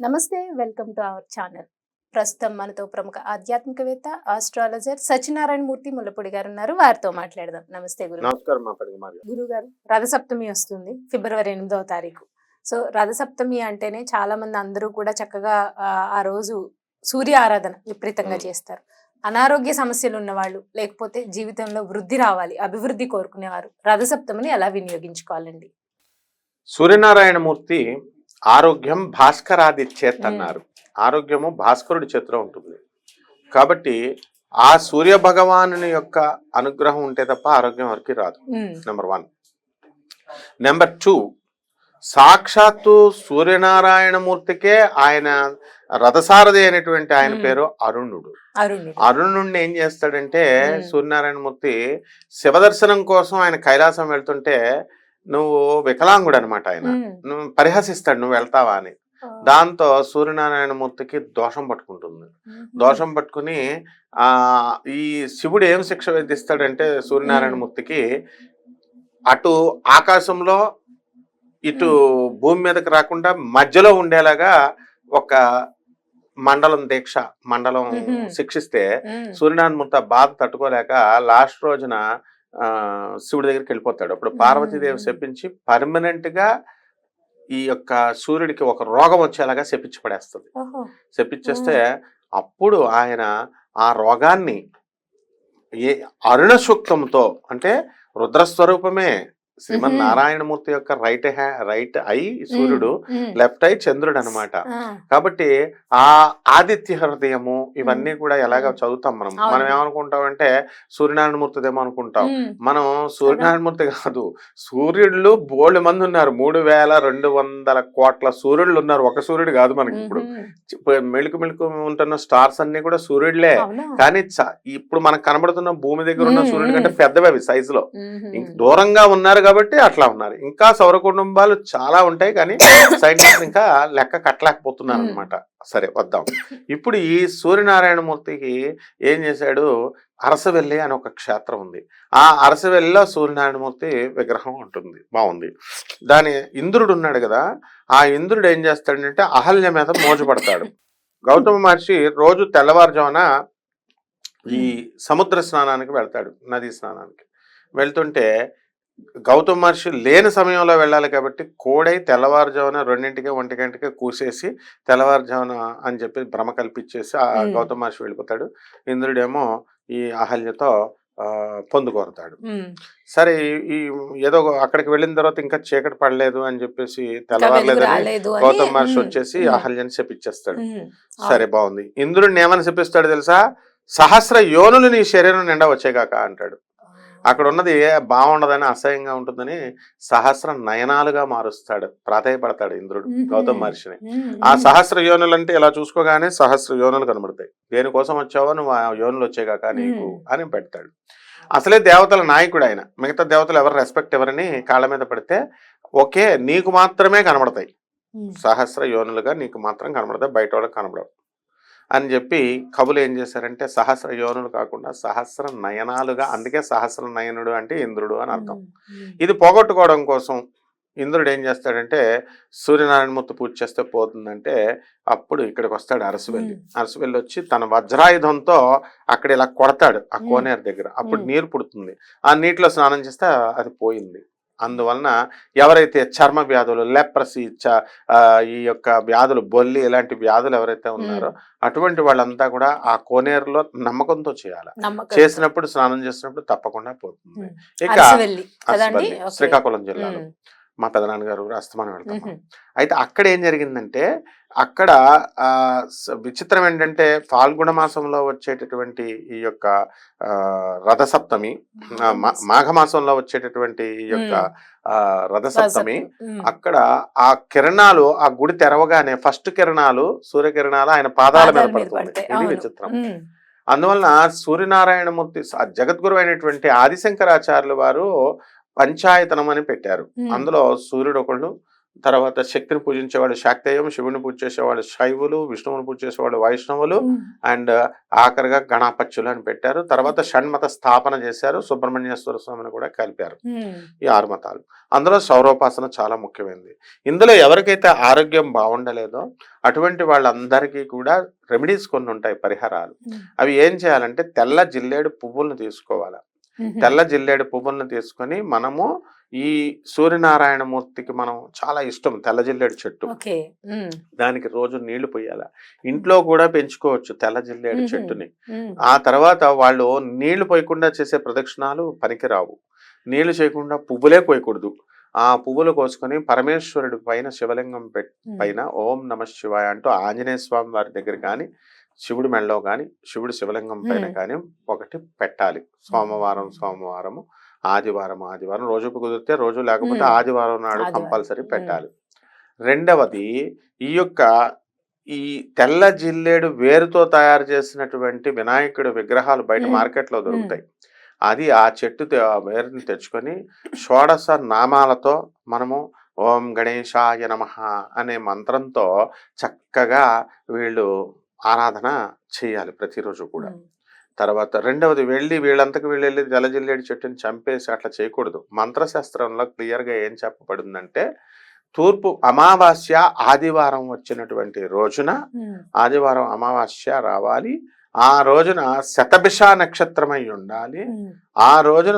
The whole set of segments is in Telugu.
నమస్తే, వెల్కమ్ టు అవర్ ఛానల్. ప్రస్తుతం మనతో ప్రముఖ ఆధ్యాత్మికవేత్త, ఆస్ట్రాలజర్ సత్యనారాయణ మూర్తి ముల్లపూడి గారు ఉన్నారు. వారితో మాట్లాడదాం. నమస్తే గురుగారు. నమస్కారం మా పడిగమారి. గురుగారు, రథసప్తమి వస్తుంది ఫిబ్రవరి 8వ తారీఖు. సో రథసప్తమి అంటేనే చాలా మంది అందరూ కూడా చక్కగా ఆ రోజు సూర్య ఆరాధన విపరీతంగా చేస్తారు. అనారోగ్య సమస్యలు ఉన్నవాళ్ళు, లేకపోతే జీవితంలో వృద్ధి రావాలి, అభివృద్ధి కోరుకునేవారు రథసప్తమిని ఎలా వినియోగించుకోవాలండి? సూర్యనారాయణ మూర్తి ఆరోగ్యం భాస్కరాదిచ్చేత్ అన్నారు. ఆరోగ్యము భాస్కరుడి చేతిలో ఉంటుంది కాబట్టి ఆ సూర్య భగవానుని యొక్క అనుగ్రహం ఉంటే తప్ప ఆరోగ్యం ఎవరికి రాదు. నెంబర్ 1. నెంబర్ 2, సాక్షాత్తు సూర్యనారాయణ మూర్తికే ఆయన రథసారథి అయినటువంటి ఆయన పేరు అరుణుడు. అరుణుడిని ఏం చేస్తాడంటే సూర్యనారాయణ మూర్తి శివదర్శనం కోసం ఆయన కైలాసం వెళ్తుంటే నువ్వు వికలాంగుడు అనమాట, ఆయన నువ్వు పరిహసిస్తాడు నువ్వు వెళ్తావా అని. దాంతో సూర్యనారాయణ మూర్తికి దోషం పట్టుకుంటుంది. దోషం పట్టుకుని ఈ శివుడు ఏం శిక్ష విధిస్తాడంటే సూర్యనారాయణ మూర్తికి అటు ఆకాశంలో ఇటు భూమి మీదకి రాకుండా మధ్యలో ఉండేలాగా ఒక మండలం శిక్షిస్తే సూర్యనారాయణ మూర్తి బాధ తట్టుకోలేక లాస్ట్ రోజున శివుడి దగ్గరికి వెళ్ళిపోతాడు. అప్పుడు పార్వతీదేవి శపించి పర్మనెంట్ గా ఈ యొక్క సూర్యుడికి ఒక రోగం వచ్చేలాగా శపించి పడేస్తుంది. శపించేస్తే అప్పుడు ఆయన ఆ రోగాన్ని అరుణ సూక్తంతో, అంటే రుద్రస్వరూపమే శ్రీమన్నారాయణమూర్తి యొక్క రైట్ ఐ సూర్యుడు, లెఫ్ట్ ఐ చంద్రుడు అనమాట. కాబట్టి ఆ ఆదిత్య హృదయము ఇవన్నీ కూడా ఎలాగ చదువుతాం మనం ఏమనుకుంటామంటే సూర్యనారాయణమూర్తిదేమో అనుకుంటాం. మనం సూర్యనారాయణమూర్తి కాదు, సూర్యుళ్ళు బోల్డ్ మంది ఉన్నారు. 3200 కోట్ల సూర్యుళ్ళు ఉన్నారు. ఒక సూర్యుడు కాదు మనకి. ఇప్పుడు మెళుకు ఉంటున్న స్టార్స్ అన్ని కూడా సూర్యుడులే. కానీ ఇప్పుడు మనకు కనబడుతున్న భూమి దగ్గర ఉన్న సూర్యుడి కంటే పెద్దవి అవి సైజులో. దూరంగా ఉన్నారు కాబట్టి అట్లా ఉన్నారు. ఇంకా సౌర కుటుంబాలు చాలా ఉంటాయి కానీ సైంటిస్ట్ ఇంకా లెక్క కట్టలేకపోతున్నారు అనమాట. సరే వద్దాం. ఇప్పుడు ఈ సూర్యనారాయణమూర్తికి ఏం చేశాడు, అరసవెల్లి అని ఒక క్షేత్రం ఉంది. ఆ అరసవెల్లిలో సూర్యనారాయణమూర్తి విగ్రహం ఉంటుంది. బాగుంది. దాని ఇంద్రుడు ఉన్నాడు కదా, ఆ ఇంద్రుడు ఏం చేస్తాడంటే అహల్య మీద మోజుపడతాడు. గౌతమ మహర్షి రోజు తెల్లవారుజామున ఈ సముద్ర స్నానానికి వెళ్తాడు, నదీ స్నానానికి. వెళ్తుంటే గౌతమ మహర్షి లేని సమయంలో వెళ్ళాలి కాబట్టి కోడై తెల్లవారుజామున 2ంటికి 1 గంటకి కూసేసి తెల్లవారుజామున అని చెప్పి భ్రమ కల్పించేసి ఆ గౌతమ మహర్షి వెళ్ళిపోతాడు. ఇంద్రుడేమో ఈ అహల్యతో పొందుకోరుతాడు. సరే ఈ ఏదో అక్కడికి వెళ్ళిన తర్వాత ఇంకా చీకటి పడలేదు అని చెప్పేసి తెల్లవారలేదని గౌతమ మహర్షి వచ్చేసి అహల్యని శపిచ్చేస్తాడు. సరే బాగుంది. ఇంద్రుడిని ఏమని శపిస్తాడు తెలుసా, సహస్ర యోనులు నీ శరీరం నిండా వచ్చేగాక అంటాడు. అక్కడ ఉన్నది బాగుండదని, అసహ్యంగా ఉంటుందని సహస్ర నయనాలుగా మారుస్తాడు. ప్రాధాయపడతాడు ఇంద్రుడు గౌతమ మహర్షిని. ఆ సహస్ర యోనులు అంటే ఇలా చూసుకోగానే సహస్ర యోనులు కనబడతాయి. దేనికోసం వచ్చావో నువ్వు ఆ యోనులు వచ్చేగాక నీకు అని పెడతాడు. అసలే దేవతల నాయకుడు ఆయన. మిగతా దేవతలు ఎవరు రెస్పెక్ట్ ఎవరని కాళ్ళ మీద పడితే ఓకే నీకు మాత్రమే కనబడతాయి, సహస్ర యోనులుగా నీకు మాత్రం కనబడతాయి, బయట వాళ్ళకి కనబడవు అని చెప్పి కవులు ఏం చేశారంటే సహస్ర యోనులు కాకుండా సహస్ర నయనాలుగా, అందుకే సహస్ర నయనుడు అంటే ఇంద్రుడు అని అర్థం. ఇది పోగొట్టుకోవడం కోసం ఇంద్రుడు ఏం చేస్తాడంటే సూర్యనారాయణమూర్తి పూజ చేస్తే పోతుందంటే అప్పుడు ఇక్కడికి వస్తాడు అరసవెల్లి. అరసవెల్లి వచ్చి తన వజ్రాయుధంతో అక్కడ ఇలా కొడతాడు ఆ కోనేరు దగ్గర. అప్పుడు నీరు పుడుతుంది. ఆ నీటిలో స్నానం చేస్తే అది పోయింది. అందువలన ఎవరైతే చర్మ వ్యాధులు, లెప్రసీ, ఈ యొక్క వ్యాధులు, బొల్లి ఇలాంటి వ్యాధులు ఎవరైతే ఉన్నారో అటువంటి వాళ్ళంతా కూడా ఆ కోనేరులో నమ్మకంతో చేయాలి. చేసినప్పుడు స్నానం చేసినప్పుడు తప్పకుండా పోతుంది. ఇక శ్రీకాకుళం జిల్లాలో మా పెదనాన్నగారు అస్తమానం వెళ్తాం. అయితే అక్కడ ఏం జరిగిందంటే అక్కడ విచిత్రం ఏంటంటే ఫాల్గుణ మాసంలో వచ్చేటటువంటి ఈ యొక్క రథసప్తమి, మాఘమాసంలో వచ్చేటటువంటి ఈ యొక్క రథసప్తమి, అక్కడ ఆ కిరణాలు ఆ గుడి తెరవగానే ఫస్ట్ కిరణాలు సూర్యకిరణాలు ఆయన పాదాల మీద పడుతుంది. ఇది విచిత్రం. అందువలన సూర్యనారాయణమూర్తి జగద్గురు అయినటువంటి ఆదిశంకరాచార్యుల వారు పంచాయతనం అని పెట్టారు. అందులో సూర్యుడు ఒకళ్ళు, తర్వాత శక్తిని పూజించేవాళ్ళు శాక్తేయం, శివుని పూజ చేసేవాళ్ళు శైవులు, విష్ణువుని పూజ చేసేవాళ్ళు వైష్ణవులు, అండ్ ఆఖరిగా గణాపత్యులు అని పెట్టారు. తర్వాత షణ్మత స్థాపన చేశారు, సుబ్రహ్మణ్యేశ్వర స్వామిని కూడా కలిపారు. ఈ 6 మతాలు. అందులో సౌరోపాసన చాలా ముఖ్యమైనది. ఇందులో ఎవరికైతే ఆరోగ్యం బాగుండలేదో అటువంటి వాళ్ళందరికీ కూడా రెమెడీస్ కొన్ని ఉంటాయి, పరిహారాలు. అవి ఏం చేయాలంటే తెల్ల జిల్లేడు పువ్వులను తీసుకోవాలి. తెల్ల జిల్లేడు పువ్వులను తీసుకొని మనము ఈ సూర్యనారాయణమూర్తికి మనం చాలా ఇష్టం తెల్ల జిల్లేడు చెట్టు, దానికి రోజు నీళ్లు పోయాల. ఇంట్లో కూడా పెంచుకోవచ్చు తెల్ల జిల్లేడు చెట్టుని. ఆ తర్వాత వాళ్ళు నీళ్లు పోయకుండా చేసే ప్రదక్షిణాలు పనికిరావు. నీళ్లు చేయకుండా పువ్వులే పోయకూడదు. ఆ పువ్వులు కోసుకొని పరమేశ్వరుడి పైన శివలింగం పైన ఓం నమ శివాయ అంటూ ఆంజనేయ స్వామి వారి దగ్గర కానీ, శివుడి మెడలో కానీ, శివుడి శివలింగం పైన కానీ ఒకటి పెట్టాలి. సోమవారము, ఆదివారం రోజు కుదిరితే రోజు, లేకపోతే ఆదివారం నాడు కంపల్సరీ పెట్టాలి. రెండవది ఈ తెల్ల జిల్లేడు వేరుతో తయారు చేసినటువంటి వినాయకుడి విగ్రహాలు బయట మార్కెట్లో దొరుకుతాయి. అది ఆ చెట్టు వేరుని తెచ్చుకొని షోడశ నామాలతో మనము ఓం గణేశాయ నమః అనే మంత్రంతో చక్కగా వీళ్ళు ఆరాధన చేయాలి ప్రతిరోజు కూడా. తర్వాత రెండవది వీళ్ళంతకు వెళ్ళి తెల్లజిల్లేడు చెట్టుని చంపేసి అట్లా చేయకూడదు. మంత్రశాస్త్రంలో క్లియర్గా ఏం చెప్పబడిందంటే తూర్పు అమావాస్య ఆదివారం వచ్చినటువంటి రోజున, ఆదివారం అమావాస్య రావాలి, ఆ రోజున శతభిష నక్షత్రమై ఉండాలి, ఆ రోజున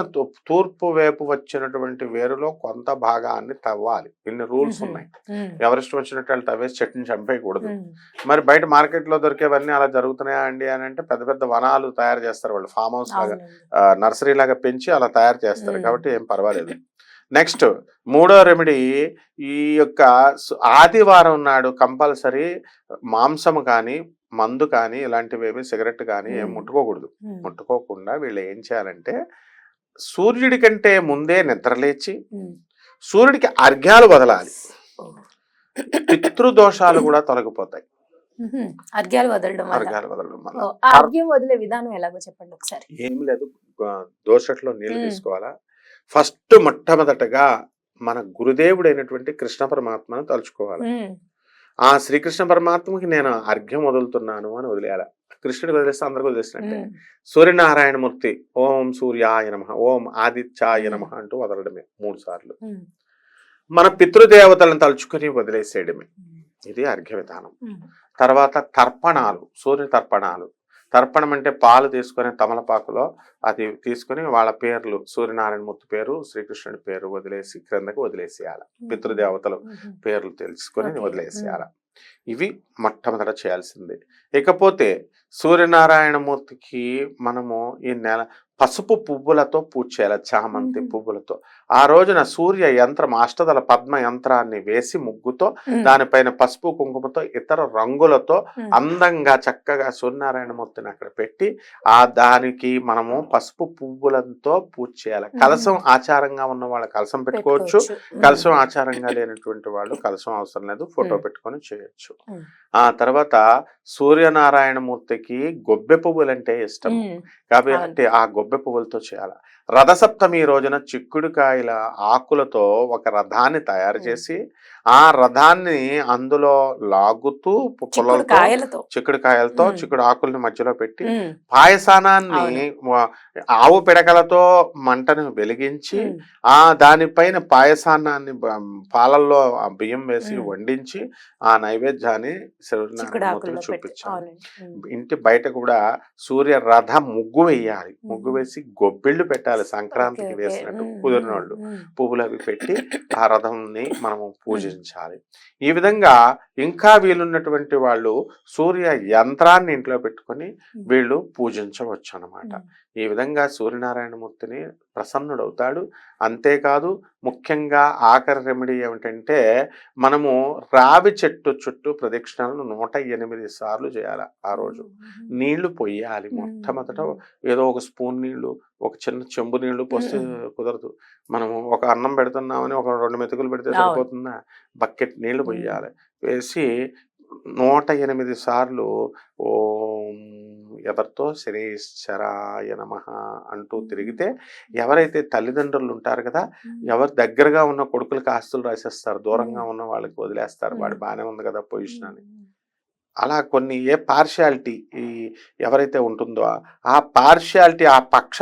తూర్పు వైపు వచ్చినటువంటి వేరులో కొంత భాగాన్ని తవ్వాలి. ఇన్ని రూల్స్ ఉన్నాయి. ఎవరిష్టం వచ్చినట్టు వాళ్ళు తవ్వేసి చెట్టుని చంపేయకూడదు. మరి బయట మార్కెట్ లో దొరికేవన్నీ అలా జరుగుతున్నాయా అండి అని అంటే పెద్ద పెద్ద వనాలు తయారు చేస్తారు వాళ్ళు, ఫామ్ హౌస్ లాగా నర్సరీ లాగా పెంచి అలా తయారు చేస్తారు, కాబట్టి ఏం పర్వాలేదు. నెక్స్ట్ మూడో రెమెడీ, ఈ ఆదివారం నాడు కంపల్సరీ మాంసము కానీ, మందు కానీ, ఇలాంటివి సిగరెట్ కానీ ఏం ముట్టుకోకూడదు. ముట్టుకోకుండా వీళ్ళు ఏం చేయాలంటే సూర్యుడి కంటే ముందే నిద్రలేచి సూర్యుడికి అర్ఘ్యాలు వదలాలి. పితృదోషాలు కూడా తొలగిపోతాయి. అర్ఘ్యాలు వదలడం వదిలే విధానం ఎలాగో చెప్పండి ఒకసారి. ఏం లేదు, దోషట్లో నీళ్లు తీసుకోవాలా. ఫస్ట్ మొట్టమొదటగా మన గురుదేవుడైనటువంటి కృష్ణ పరమాత్మను తలుచుకోవాలి. ఆ శ్రీకృష్ణ పరమాత్మకి నేను అర్ఘ్యం వదులుతున్నాను అని వదిలేయాలి. కృష్ణుడికి వదిలేస్తే అందరికి వదిలేసినట్టే. సూర్యనారాయణమూర్తి ఓం సూర్యాయ నమః, ఓం ఆదిత్యాయ నమః అంటూ వదలడమే 3 సార్లు. మన పితృదేవతలను తలుచుకొని వదిలేసేయడమే. ఇది అర్ఘ్య విధానం. తర్వాత తర్పణాలు, సూర్య తర్పణాలు. తర్పణం అంటే పాలు తీసుకొని తమలపాకులో అది తీసుకొని వాళ్ళ పేర్లు, సూర్యనారాయణమూర్తి పేరు, శ్రీకృష్ణుడి పేరు వదిలేసి క్రిందకి వదిలేసేయాలి. పితృదేవతలు పేర్లు తెలుసుకొని వదిలేసేయాలి. ఇవి మొట్టమొదట చేయాల్సింది. ఇకపోతే సూర్యనారాయణమూర్తికి మనము ఈ నెల పసుపు పువ్వులతో పూజ చేయాలి, చామంతి పువ్వులతో. ఆ రోజున సూర్య యంత్రం, అష్టదళ పద్మ యంత్రాన్ని వేసి ముగ్గుతో దానిపైన పసుపు కుంకుమతో ఇతర రంగులతో అందంగా చక్కగా సూర్యనారాయణమూర్తిని అక్కడ పెట్టి దానికి మనము పసుపు పువ్వులతో పూజ చేయాలి. కలశం ఆచారంగా ఉన్న వాళ్ళు కలశం పెట్టుకోవచ్చు, కలశం ఆచారంగా లేనటువంటి వాళ్ళు కలశం అవసరం లేదు, ఫోటో పెట్టుకొని చేయొచ్చు. ఆ తర్వాత సూర్యనారాయణమూర్తికి గొబ్బె పువ్వులంటే ఇష్టం కాబట్టి ఆ గొబ్బె పువ్వులతో చేయాలి. రథసప్తమి రోజున చిక్కుడుకాయల ఆకులతో ఒక రథాన్ని తయారు చేసి ఆ రథాన్ని అందులో లాగుతూ చిక్కుడుకాయలతో చిక్కుడు ఆకుల్ని మధ్యలో పెట్టి పాయసానాన్ని ఆవు పిడకలతో మంటను వెలిగించి దానిపైన పాయసానాన్ని పాలల్లో బియ్యం వేసి వండించి ఆ నైవేద్యాన్ని సూర్యనారాయణమూర్తికి చూపించాలి. ఇంటి బయట కూడా సూర్య రథ ముగ్గు వేయాలి. ముగ్గు వేసి గొబ్బిళ్ళు పెట్టాలి. సంక్రాంతికి వేసినట్టు కుదిరినోళ్ళు పువ్వులు అవి పెట్టి ఆ రథంని మనము పూజించాలి. ఈ విధంగా ఇంకా వీలున్నటువంటి వాళ్ళు సూర్య యంత్రాన్ని ఇంట్లో పెట్టుకొని వీళ్ళు పూజించవచ్చు అన్నమాట. ఈ విధంగా సూర్యనారాయణమూర్తిని ప్రసన్నుడవుతాడు. అంతేకాదు ముఖ్యంగా ఆఖరి రెమెడీ ఏమిటంటే మనము రావి చెట్టు చుట్టూ ప్రదక్షిణాలను 108 సార్లు చేయాలి. ఆ రోజు నీళ్లు పొయ్యాలి. మొట్టమొదట ఏదో ఒక స్పూన్ నీళ్లు, ఒక చిన్న చెంబు నీళ్లు పోస్తే కుదరదు. మనము ఒక అన్నం పెడుతున్నామని ఒక 2 మెతుకులు పెడితే సరిపోతుందా? బకెట్ నీళ్లు పొయ్యాలి. వేసి 108 సార్లు ఓం ఎవరితో శనీశ్వరాయ నమః అంటూ తిరిగితే ఎవరైతే తల్లిదండ్రులు ఉంటారు కదా, ఎవరు దగ్గరగా ఉన్న కొడుకులకి ఆస్తులు రాసేస్తారు, దూరంగా ఉన్న వాళ్ళకి వదిలేస్తారు, వాడు బాగానే ఉంది కదా పొజిషన్ అని. అలా కొన్ని ఏ పార్షియాలిటీ ఎవరైతే ఉంటుందో ఆ పార్షియాలిటీ ఆ పక్ష